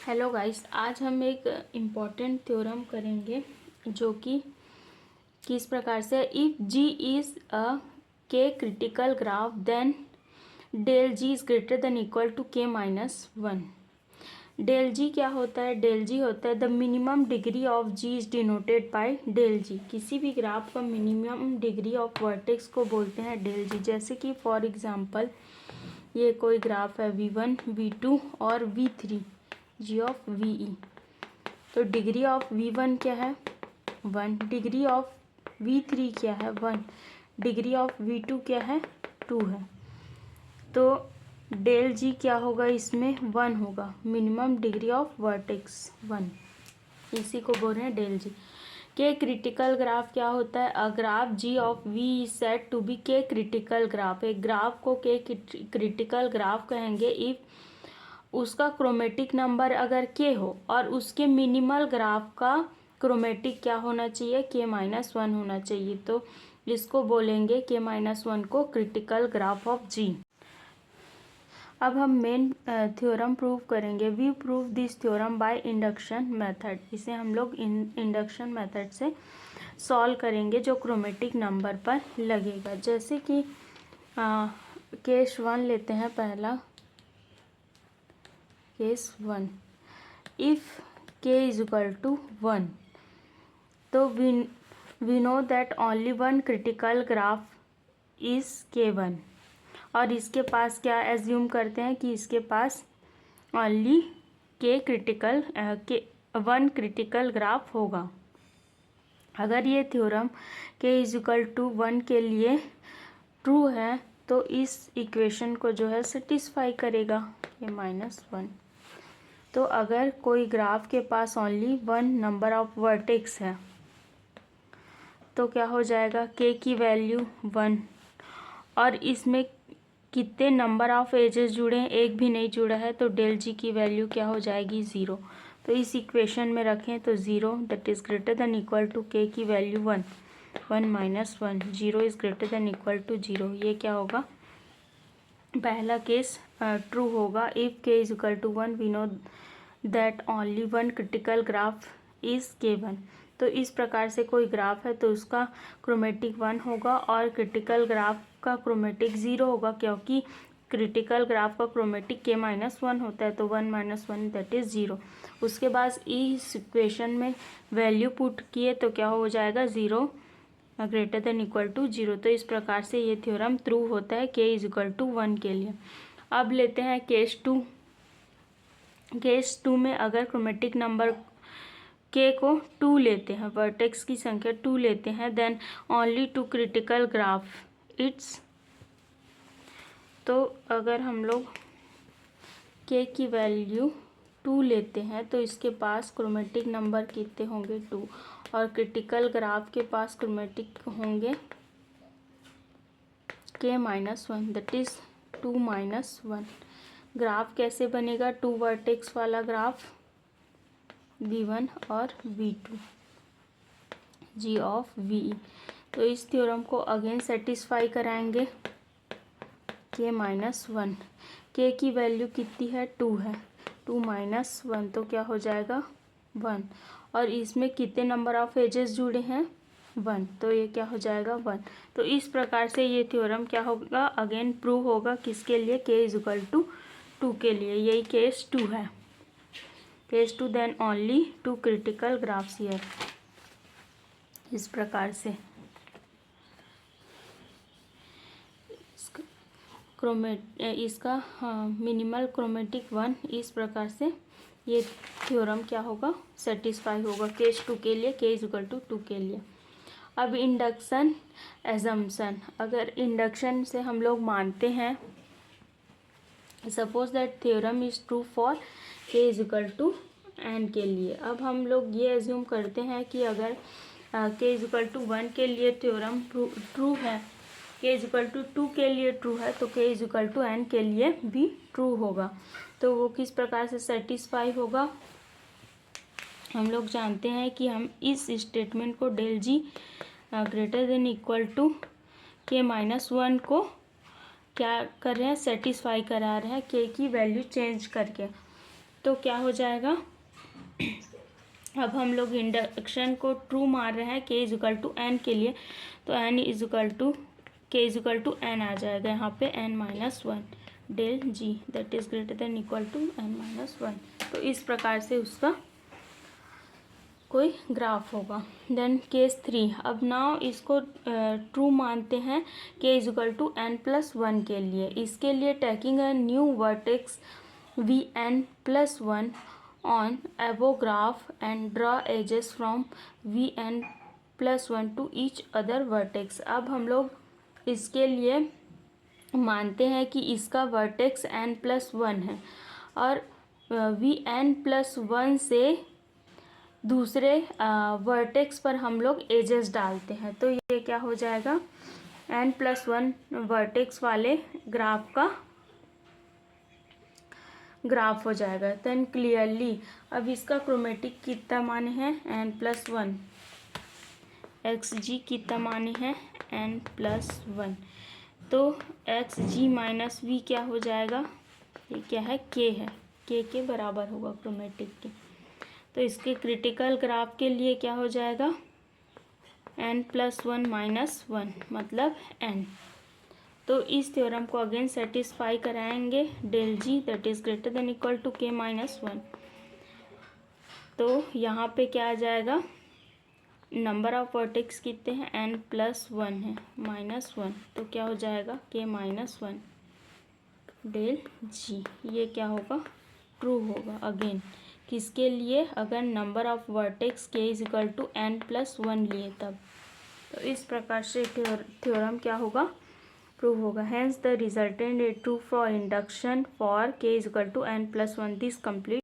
Hello guys, आज हम एक इम्पॉर्टेंट थ्योरम करेंगे जो कि किस प्रकार से if ji is a K critical graph then del G is greater than equal to K minus one. Del G क्या होता है? डेल जी होता है the minimum degree of G is denoted by del G. किसी भी graph का minimum degree of vertex को बोलते हैं डेल जी। जैसे कि फॉर एग्जांपल ये कोई ग्राफ है V1, V2 और V3, जी ऑफ VE। तो डिग्री ऑफ V1 क्या है? 1। डिग्री ऑफ V3 क्या है? 1। डिग्री ऑफ V2 क्या है? 2 है। तो डेल जी क्या होगा? इसमें 1 होगा। मिनिमम डिग्री ऑफ वर्टेक्स 1, इसी को बोल रहे हैं डेल जी। के क्रिटिकल ग्राफ क्या होता है? A graph G of V is said to be K critical graph. एक ग्राफ को के क्रिटिकल ग्राफ कहेंगे इफ उसका क्रोमेटिक नंबर अगर के हो और उसके मिनिमल ग्राफ का क्रोमेटिक क्या होना चाहिए? के माइनस वन होना चाहिए। तो इसको बोलेंगे के माइनस वन को क्रिटिकल ग्राफ ऑफ जी। अब हम मेन थ्योरम प्रूव करेंगे। We prove this theorem by induction method. इसे हम लोग इंडक्शन मेथड से सॉल्व करेंगे जो क्रोमेटिक नंबर पर लगेगा। जैसे कि केस 1 लेते हैं। पहला case 1, if k is equal to 1, तो we know that only one critical graph is k1। और इसके पास क्या एज्यूम करते हैं कि इसके पास ओनली वन क्रिटिकल ग्राफ होगा। अगर ये theorem k is equal to 1 के लिए ट्रू है तो इस इक्वेशन को जो है सेटिस्फाई करेगा ये -1। तो अगर कोई ग्राफ के पास only one number of vertex है तो क्या हो जाएगा? k की वैल्यू 1 और इसमें कितने नंबर ऑफ एजेस जुड़े हैं? एक भी नहीं जुड़ा है, तो डेल जी की वैल्यू क्या हो जाएगी? 0। तो इस इक्वेशन में रखें तो 0 that is greater than equal to k की value 1, 1 minus 1, 0 is greater than equal to 0। ये क्या होगा? पहला केस ट्रू होगा। If k is equal to 1 we know that only one critical graph is k1। तो इस प्रकार से कोई ग्राफ है तो उसका क्रोमेटिक 1 होगा और क्रिटिकल ग्राफ का क्रोमेटिक 0 होगा, क्योंकि क्रिटिकल ग्राफ का क्रोमेटिक k माइनस 1 होता है। तो 1 माइनस 1 दैट इज 0। उसके बाद इस इक्वेशन में वैल्यू पुट किए तो क्या हो जाएगा? 0 ग्रेटर देन इक्वल टू 0। तो इस प्रकार से ये थ्योरम ट्रू होता है k इज इक्वल टू 1 के लिए। अब लेते हैं केस 2। केस 2 में अगर क्रोमेटिक नंबर k को 2 लेते हैं, वर्टेक्स की संख्या 2 लेते हैं, then only two critical graph it's. तो अगर हम लोग k की वैल्यू 2 लेते हैं तो इसके पास क्रोमेटिक नंबर कितने होंगे? 2। और क्रिटिकल ग्राफ के पास क्रोमेटिक होंगे k minus 1 that is 2 minus 1। Graph कैसे बनेगा? 2 वर्टेक्स वाला ग्राफ V1 और V2, जी ऑफ VE। तो इस थ्योरम को अगेन सेटिस्फाई कराएंगे। k माइनस 1, k की वैल्यू कितनी है? 2 है। 2 माइनस 1 तो क्या हो जाएगा? 1। और इसमें कितने नंबर ऑफ एजेस जुड़े हैं? 1। तो ये क्या हो जाएगा? 1। तो इस प्रकार से ये थ्योरम क्या होगा? अगेन प्रूव होगा। किसके लिए? k इज इक्वल टू 2 के लिए। यही केस 2 है। Case 2 then only 2 critical graphs here. इस प्रकार से इसका मिनिमल क्रोमेटिक 1। इस प्रकार से ये थ्योरम क्या होगा? सेटिस्फाई होगा केस 2 के लिए, k इज इक्वल टू 2 के लिए। अब इंडक्शन एजम्पशन। अगर इंडक्शन से हम लोग मानते हैं suppose that theorem is true for k is equal to n के लिए। अब हम लोग ये एज्यूम करते हैं कि अगर k इज इक्वल टू 1 के लिए थ्योरम ट्रू है, k इज इक्वल टू 2 के लिए ट्रू है, तो k is equal to n के लिए भी ट्रू होगा। तो वो किस प्रकार से सेटिस्फाई होगा? हम लोग जानते हैं कि हम इस स्टेटमेंट को del G greater than equal to k minus 1 को क्या कर रहे हैं? सेटिस्फाई करा रहे हैं k की वैल्यू चेंज करके। तो क्या हो जाएगा, अब हम लोग इंडक्शन को ट्रू मान रहे हैं k इजिकल टू एन के लिए, तो n equal to k is equal to N आ जाएगा यहाँ पे n-1 del g that is greater than equal to n-1। तो इस प्रकार से उसका कोई ग्राफ होगा। देन केस 3, अब नाउ इसको ट्रू मानते हैं k इजिकल टू n+1 के लिए। इसके लिए taking a new vertex vn+1 on above graph and draw edges from vn+1 to each other vertex। अब हम लोग इसके लिए मानते हैं कि इसका वर्टेक्स n+1 है और vn+1 से दूसरे वर्टेक्स पर हम लोग एजेस डालते हैं। तो ये क्या हो जाएगा, n+1 वर्टेक्स वाले ग्राफ का ग्राफ हो जाएगा। देन क्लियरली अब इसका क्रोमेटिक कितना माने हैं n+1, xg कितना माने हैं n+1, तो xg माइनस v क्या हो जाएगा, ये क्या है k है, k के बराबर होगा क्रोमेटिक के। तो इसके क्रिटिकल ग्राफ के लिए क्या हो जाएगा n+1 माइनस 1 मतलब n। तो इस थ्योरम को अगेन सेटिस्फाई कराएंगे del G that is greater than equal to k-1। तो यहाँ पे क्या आ जाएगा, नंबर ऑफ वर्टेक्स कितने हैं n+1 है -1, तो क्या हो जाएगा k-1 डेल जी। ये क्या होगा, ट्रू होगा अगेन किसके लिए, अगर number of vertex k is equal to n+1 लिए तब। तो इस प्रकार से थ्योरम क्या होगा, प्रूव होगा। Hence the resultant true for induction for k is equal to n+1 this complete.